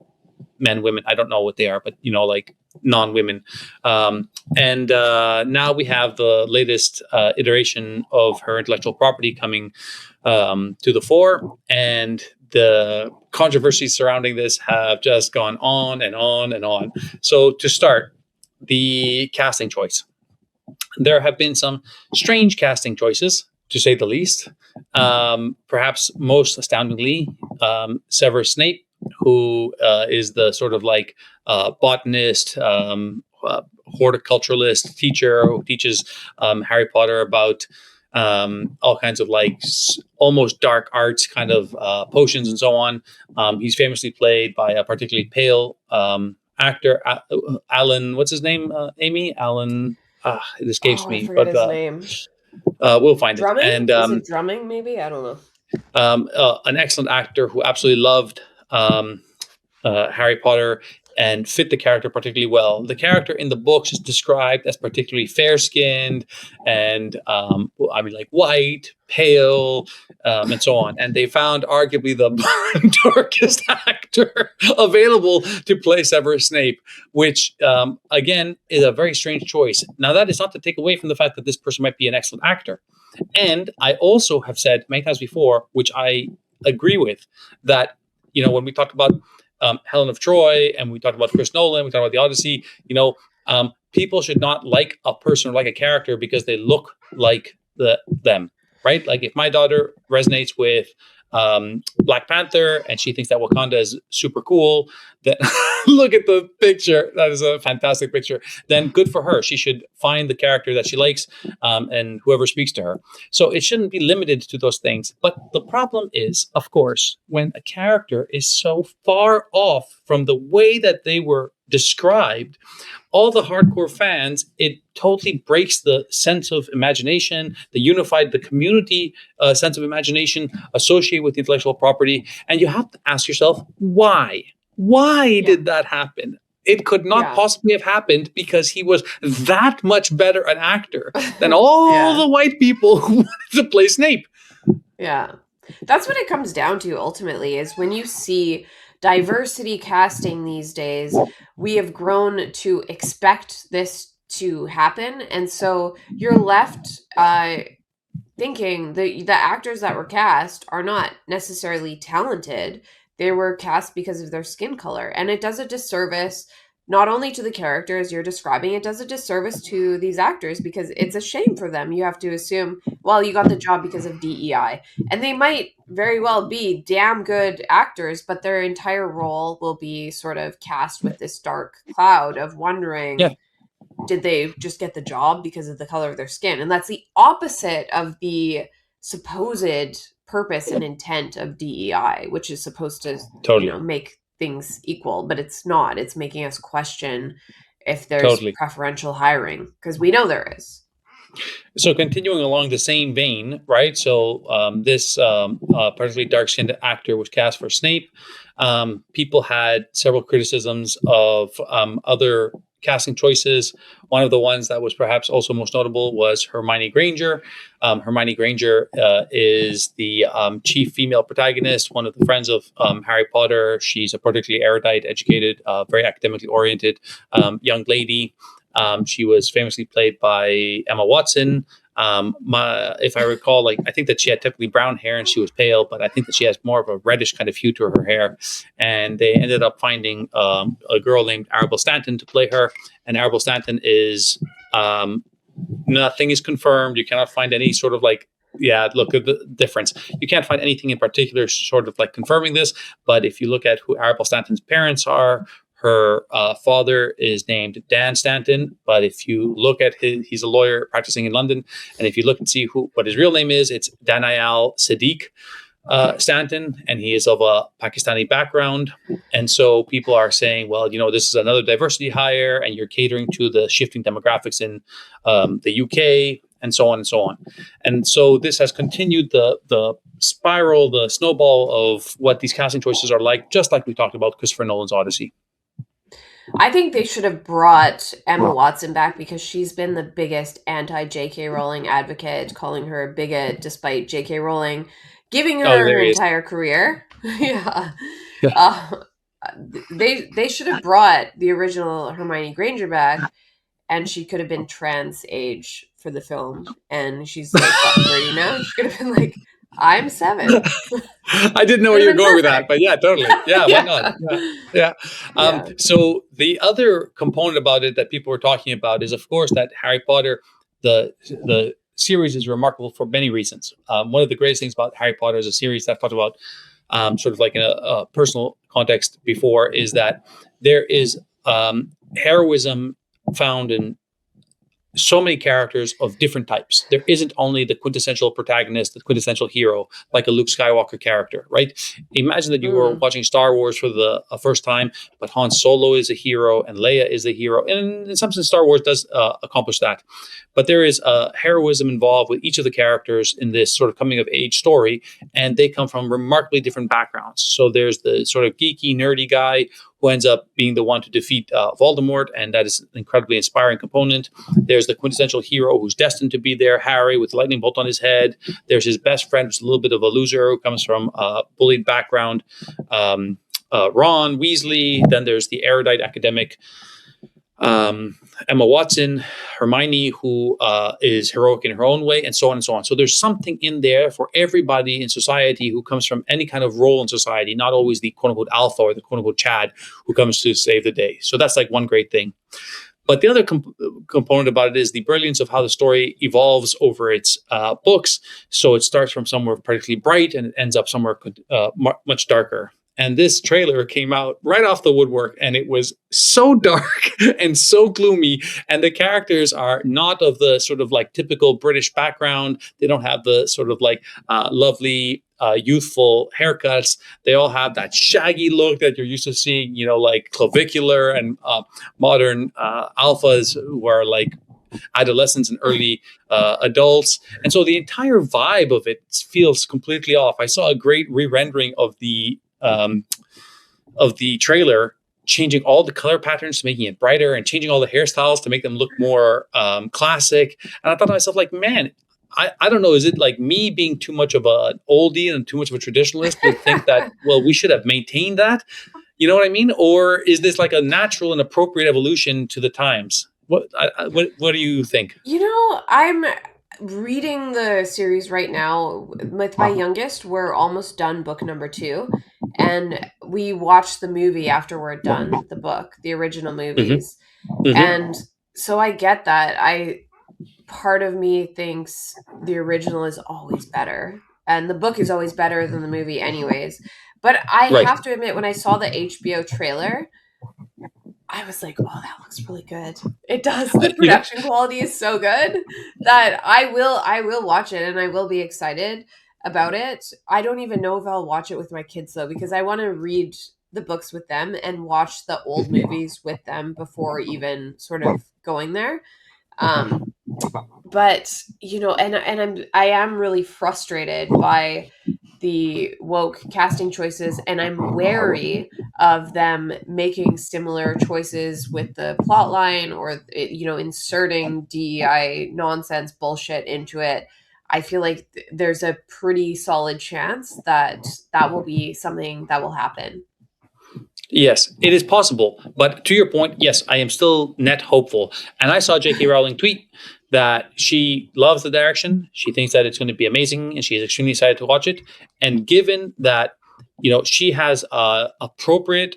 men, women. I don't know what they are, but like non-women. And now we have the latest iteration of her intellectual property coming to the fore, and the controversies surrounding this have just gone on and on and on. So to start, the casting choice. There have been some strange casting choices, to say the least. Perhaps most astoundingly, Severus Snape, who is the sort of like botanist, horticulturalist teacher who teaches Harry Potter about all kinds of like almost dark arts kind of potions and so on. He's famously played by a particularly pale actor, Alan. What's his name? Amy? Alan. It escapes me. I forget his name. We'll find drumming? it. And is it drumming? Maybe, I don't know. An excellent actor who absolutely loved Harry Potter and fit the character particularly well. The character in the books is described as particularly fair-skinned and like white, pale, and so on. And they found arguably the darkest actor available to play Severus Snape, which again is a very strange choice. Now, that is not to take away from the fact that this person might be an excellent actor. And I also have said many times before, which I agree with, that when we talk about Helen of Troy, and we talked about Chris Nolan, we talked about the Odyssey, people should not like a person or like a character because they look like them, right? Like if my daughter resonates with Black Panther and she thinks that Wakanda is super cool, then look at the picture. That is a fantastic picture. Then good for her. She should find the character that she likes and whoever speaks to her. So it shouldn't be limited to those things. But the problem is, of course, when a character is so far off from the way that they were described, all the hardcore fans, it totally breaks the sense of imagination, the community sense of imagination associated with intellectual property. And you have to ask yourself, why? Why did that happen? It could not possibly have happened because he was that much better an actor than all the white people who wanted to play Snape. Yeah. That's what it comes down to ultimately, is when you see diversity casting these days, we have grown to expect this to happen. And so you're left thinking the actors that were cast are not necessarily talented. They were cast because of their skin color. And it does a disservice not only to the characters you're describing, it does a disservice to these actors, because it's a shame for them. You have to assume, well, you got the job because of DEI. And they might very well be damn good actors, but their entire role will be sort of cast with this dark cloud of wondering, did they just get the job because of the color of their skin? And that's the opposite of the supposed purpose and intent of DEI, which is supposed to make things equal, but it's not. It's making us question if there's preferential hiring, because we know there is. So continuing along the same vein, right? So this particularly dark-skinned actor was cast for Snape. People had several criticisms of other casting choices. One of the ones that was perhaps also most notable was Hermione Granger. Hermione Granger is the chief female protagonist, one of the friends of Harry Potter. She's a particularly erudite, educated, very academically oriented young lady. She was famously played by Emma Watson. If I recall, I think that she had typically brown hair and she was pale, but I think that she has more of a reddish kind of hue to her hair. And they ended up finding a girl named Arabelle Stanton to play her. And Arabelle Stanton is nothing is confirmed. You cannot find any sort of look at the difference. You can't find anything in particular sort of confirming this. But if you look at who Arabelle Stanton's parents are, her father is named Dan Stanton, but if you look at he's a lawyer practicing in London, and if you look and see what his real name is, it's Danayal Siddiq Stanton, and he is of a Pakistani background. And so people are saying, well, this is another diversity hire, and you're catering to the shifting demographics in the UK, and so on and so on. And so this has continued the spiral, the snowball of what these casting choices are like, just like we talked about Christopher Nolan's Odyssey. I think they should have brought Emma Watson back, because she's been the biggest anti-J.K. Rowling advocate, calling her a bigot despite J.K. Rowling giving her her entire career. They should have brought the original Hermione Granger back, and she could have been trans age for the film. And she's like, what, 30 now? She could have been like, I'm 7. I didn't know where you were going with that, but yeah, totally. Yeah, why not? Yeah. So the other component about it that people were talking about is, of course, that Harry Potter, the series is remarkable for many reasons. One of the greatest things about Harry Potter as a series that I've talked about sort of in a personal context before is that there is heroism found in so many characters of different types. There isn't only the quintessential protagonist, the quintessential hero, like a Luke Skywalker character, right? Imagine that you were watching Star Wars for the first time, but Han Solo is a hero and Leia is the hero. And in some sense, Star Wars does accomplish that. But there is heroism involved with each of the characters in this sort of coming of age story, and they come from remarkably different backgrounds. So there's the sort of geeky, nerdy guy who ends up being the one to defeat Voldemort, and that is an incredibly inspiring component. There's the quintessential hero who's destined to be there, Harry, with the lightning bolt on his head. There's his best friend, who's a little bit of a loser, who comes from a bullied background, Ron Weasley. Then there's the erudite academic, Emma Watson, Hermione, who is heroic in her own way, and so on and so on. So there's something in there for everybody in society who comes from any kind of role in society, not always the quote-unquote alpha or the quote-unquote Chad who comes to save the day. So that's one great thing. But the other component about it is the brilliance of how the story evolves over its books. So it starts from somewhere particularly bright and it ends up somewhere much darker. And this trailer came out right off the woodwork, and it was so dark and so gloomy. And the characters are not of the sort of like typical British background. They don't have the sort of like lovely youthful haircuts. They all have that shaggy look that you're used to seeing, like clavicular and modern alphas who are like adolescents and early adults. And so the entire vibe of it feels completely off. I saw a great re-rendering of the trailer, changing all the color patterns to making it brighter and changing all the hairstyles to make them look more classic. And I thought to myself, like, man, I don't know, is it like me being too much of an oldie and too much of a traditionalist to think that, well, we should have maintained that? You know what I mean? Or is this like a natural and appropriate evolution to the times? What do you think? I'm reading the series right now with my youngest. We're almost done book number 2, and we watched the movie after we're done the book, the original movies. Mm-hmm. And so I get that. Part of me thinks the original is always better, and the book is always better than the movie anyways. But I have to admit, when I saw the HBO trailer, I was like, oh, that looks really good. It does. The production quality is so good that I will watch it, and I will be excited about it. I don't even know if I'll watch it with my kids, though, because I want to read the books with them and watch the old movies with them before even sort of going there. But, I am really frustrated by the woke casting choices, and I'm wary of them making similar choices with the plot line or, inserting DEI nonsense bullshit into it. I feel like there's a pretty solid chance that will be something that will happen. Yes, it is possible. But to your point, yes, I am still net hopeful. And I saw J.K. Rowling tweet that she loves the direction. She thinks that it's going to be amazing, and she is extremely excited to watch it. And given that, she has appropriate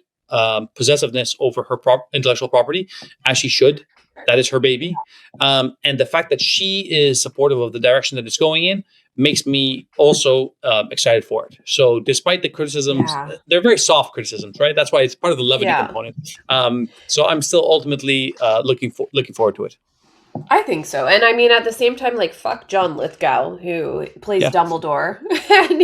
possessiveness over her intellectual property, as she should, that is her baby. And the fact that she is supportive of the direction that it's going in makes me also excited for it. So despite the criticisms, they're very soft criticisms, right? That's why it's part of the levity component. So I'm still ultimately looking forward to it. I think so. And I mean, at the same time, like, fuck John Lithgow, who plays Dumbledore. And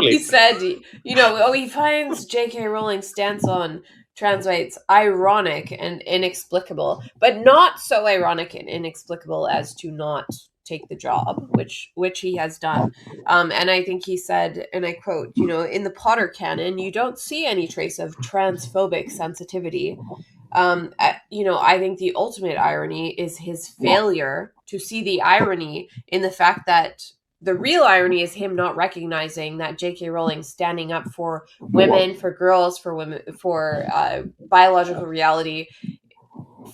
he said, he finds J.K. Rowling's stance on trans rights ironic and inexplicable, but not so ironic and inexplicable as to not take the job, which he has done. And I think he said, and I quote, in the Potter canon, you don't see any trace of transphobic sensitivity. I think the ultimate irony is his failure to see the irony in the fact that the real irony is him not recognizing that J.K. Rowling standing up for women, for girls, for women, for biological reality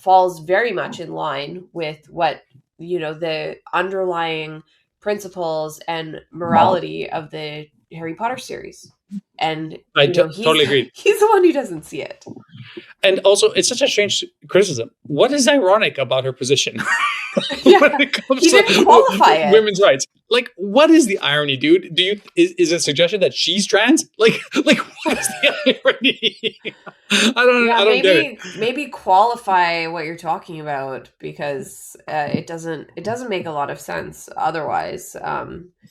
falls very much in line with what, the underlying principles and morality of the Harry Potter series. And I totally agree. He's the one who doesn't see it. And also, it's such a strange criticism. What is ironic about her position when it comes to women's rights? Like, what is the irony, dude? Is it a suggestion that she's trans? Like what is the irony? I don't get it. Maybe qualify what you're talking about, because it doesn't make a lot of sense otherwise.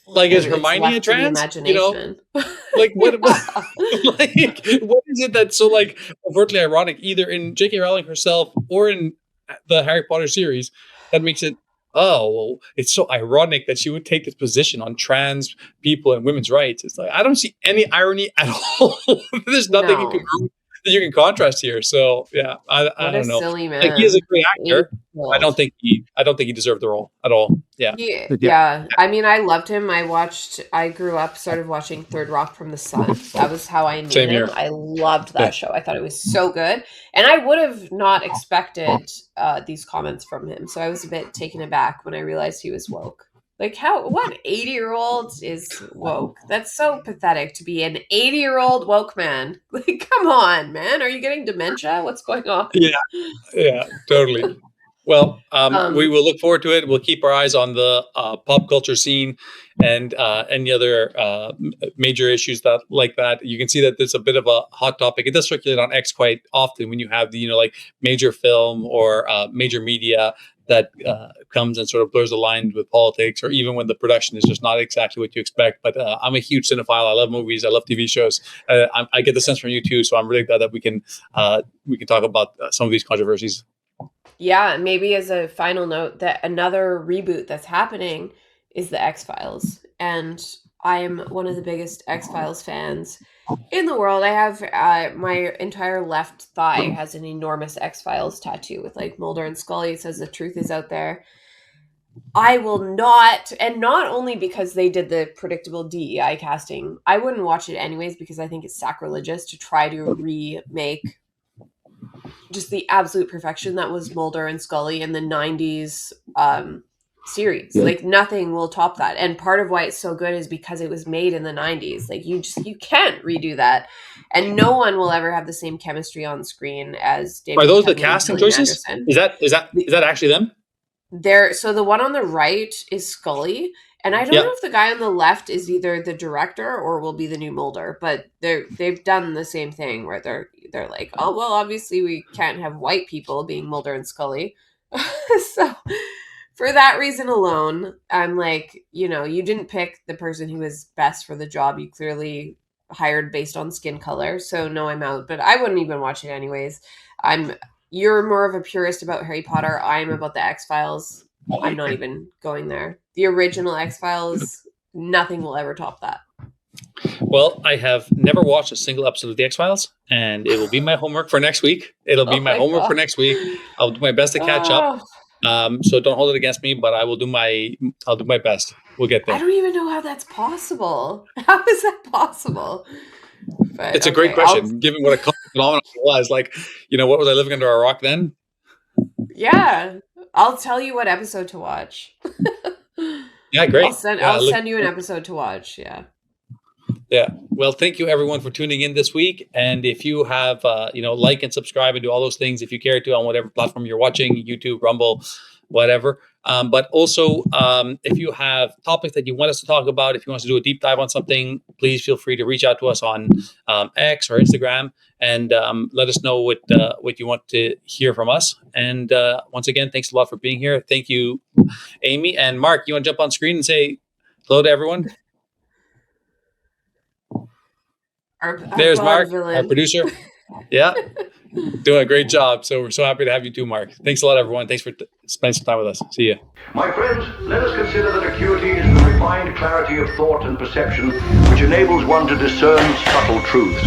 Like, is Hermione a trans? Like what? Like, what is it that's so like overtly ironic, either in J.K. Rowling herself or in the Harry Potter series, that makes it? Oh, well, it's so ironic that she would take this position on trans people and women's rights. It's like, I don't see any irony at all. There's nothing you can contrast here. So yeah, I don't know. Silly man. Like, he is a great actor. I don't think he deserved the role at all. Yeah. I mean, I loved him. I grew up sort of watching Third Rock from the Sun. That was how I knew him. I loved that show. I thought it was so good. And I would have not expected these comments from him. So I was a bit taken aback when I realized he was woke. Like, what 80-year-old is woke? That's so pathetic to be an 80-year-old woke man. Like, come on, man. Are you getting dementia? What's going on? Yeah, totally. Well, we Um, will look forward to it. We'll keep our eyes on the pop culture scene and any other major issues that like that. You can see that there's a bit of a hot topic. It does circulate on X quite often when you have the like major film or major media that comes and sort of blurs the line with politics, or even when the production is just not exactly what you expect. But I'm a huge cinephile. I love movies. I love TV shows. I get the sense from you too. So I'm really glad that we can talk about some of these controversies. yeah, maybe as a final note, that another reboot that's happening is the X-Files. And I'm one of the biggest X-Files fans in the world. I have my entire left thigh has an enormous X-Files tattoo with like Mulder and Scully. It says the truth is out there. I will not, and not only because they did the predictable DEI casting, I wouldn't watch it anyways because I think it's sacrilegious to try to remake just the absolute perfection that was Mulder and Scully in the 90s series. Yeah. Like nothing will top that. And part of why it's so good is because it was made in the 90s. Like you can't redo that. And no one will ever have the same chemistry on screen as David Are those the Duchovny and casting Gillian choices? Anderson. Is that actually them? So the one on the right is Scully, and I don't know if the guy on the left is either the director or will be the new Mulder, but they've done the same thing where they're like, oh well, obviously we can't have white people being Mulder and Scully. So for that reason alone, I'm like, you didn't pick the person who was best for the job. You clearly hired based on skin color. So no, I'm out, but I wouldn't even watch it anyways. You're more of a purist about Harry Potter. I'm about the X-Files. I'm not even going there. The original X-Files, nothing will ever top that. Well, I have never watched a single episode of the X-Files, and it will be my homework for next week. It'll be my homework for next week. I'll do my best to catch up. So don't hold it against me, but I'll do my best. We'll get there. I don't even know how that's possible. How is that possible? But, it's a great question, given what a phenomenon it was. Like, what was I living under a rock then? Yeah, I'll tell you what episode to watch. Yeah, great. I'll send you an episode to watch. Yeah. Yeah. Well, thank you everyone for tuning in this week. And if you have, like and subscribe and do all those things, if you care to, on whatever platform you're watching, YouTube, Rumble, whatever. But also, if you have topics that you want us to talk about, if you want us to do a deep dive on something, please feel free to reach out to us on X or Instagram and let us know what you want to hear from us. And once again, thanks a lot for being here. Thank you, Amy. And Mark, you want to jump on screen and say hello to everyone? There's Mark, our producer. Yeah, doing a great job. So we're so happy to have you too, Mark. Thanks a lot, everyone. Thanks for spending some time with us. See you. My friends, let us consider that Acuity is the refined clarity of thought and perception which enables one to discern subtle truths.